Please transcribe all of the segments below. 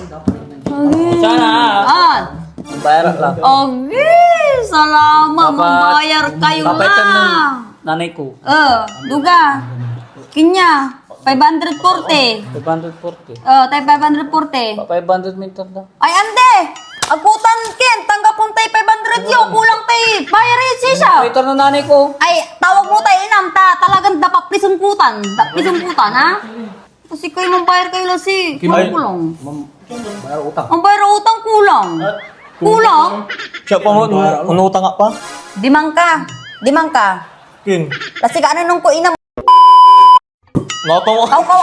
Okay. Sana. Bayaran lang. Okay, salamat. Mambayar kayo Papaitan ng na. nanay ko. Duga. Kinya, 540. 540. Tayo 540. 500 meter na. Ay, ande! Agutan, Ken. Tanggapon tayo 500 yun. Kulang tayo. Bayarin siya. Meter na nanay ko. Ay, tawag mo tayo inam. Talagang dapat pisungkutan. Pisungkutan, ha? Kasi kayo mambayar kayo lang si... Kulang. Bayar utang. Ang bayar utang kulang. Kulang? Siya pa mo, unutang nga pa. Dimang ka. Kin, Kasi ka ano nung ko inam. noto mo. Kaw.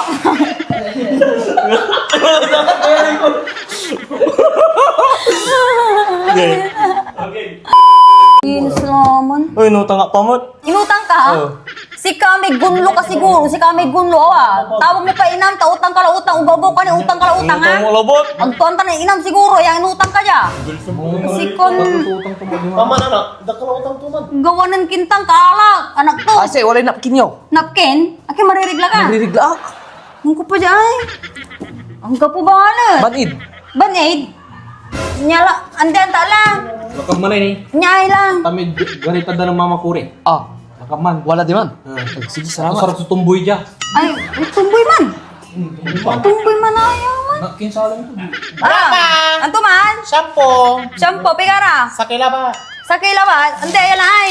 Salaman. Uy, unutang nga pa mo. Inutang ka, ha? Oo. Si kami gunlo ka siguro. Si kami gunlo, tawag mo pa inam, utang ka la utang. Ubabaw ka ni utang ka la utang, ha? Unutang mo labot. Ang tuwan ka na inam siguro. Yang inutang ka dya. Kasi kon... Paman anak, dakala utang tuman. Gawanan kintang kaalak. Anak to. Kasi wala napkin nyo. Napkin? Aki maririgla ka. Nagririglaak. Ang ko pa dyan, ay. Ang kapo ba Banid. Band-aid? Nyala, andan ta lang. Lakam man ni. Nyay lang. Kami ganita da ng mama kuri. Ah, Lakam man. wala di man. Sige, Ang salamat. sarap sa tumboy dya. Ay, tumboy man. Tumboy man ayaw man. Nakinsalang ko. Anto man? Shampoo, pigara. Sa kilaba. Sa kilawa, ante, yan ay.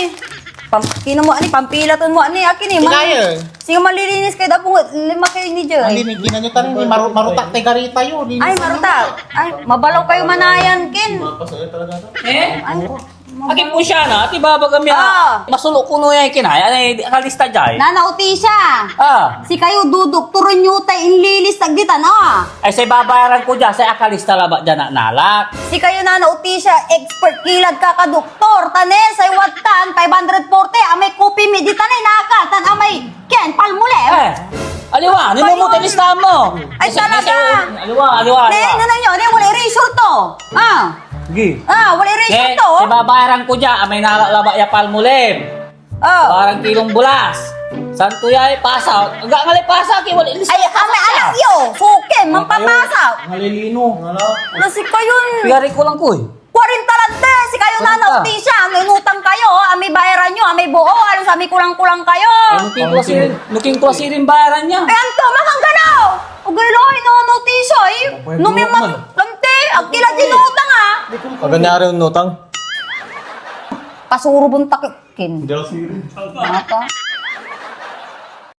Kino mo ani, pampilaton mo ani, akin eh. Sige malilinis kayo, dapo 5 kayo ni Joy. Ginan nyo tanin, marutak te garita yun. Ay, maruta. Ay, mabalaw kayo manayan, Kin. Ay, Akin po siya na. Ati baba kami Ah. Masulok ko no yung kinaya. Ay, kalista dyan. nanauti siya. Si kayo dudukturin nyo tayo inlilis tagditan, Ay, say babayaran ko dyan. Say akalista laba dyan na nalak. Si kayo nanauti siya, expert kilad ka kaduktor. Tane, say watan, 540. Amay kopi mi, di tanay nakatan. Amay, Ken, palmule. Aliwa, nino mo Ayun. tinista mo. Ay, talaga. Aliwa. Ne, nyo, ne, wala erasure to. Sige. Wala erasure to. Say babayaran ko dyan. Amay nalalaba ya palmulim. Parang kilong bulas. Santo ya pasa. Enggak ngali pasa ki wala ilis. Ay, amay anak yo. Sukin, mampapasa. Ngalilino. Nasi kayo. Pigari ko lang ko eh. 40 talante, si kayo nanauti siya. May inutang kayo, amay bayaran nyo, amay buo. Alam sa amay kulang-kulang kayo. Nuking ko sirin bayaran niya. Ay, anto, makang ganaw! Ugay loy, nanauti siya eh. Numiman, lante, agkila dinutang ha. Paganyari unutang. Pasurubong takikin. Hindi ako sirin. Mata.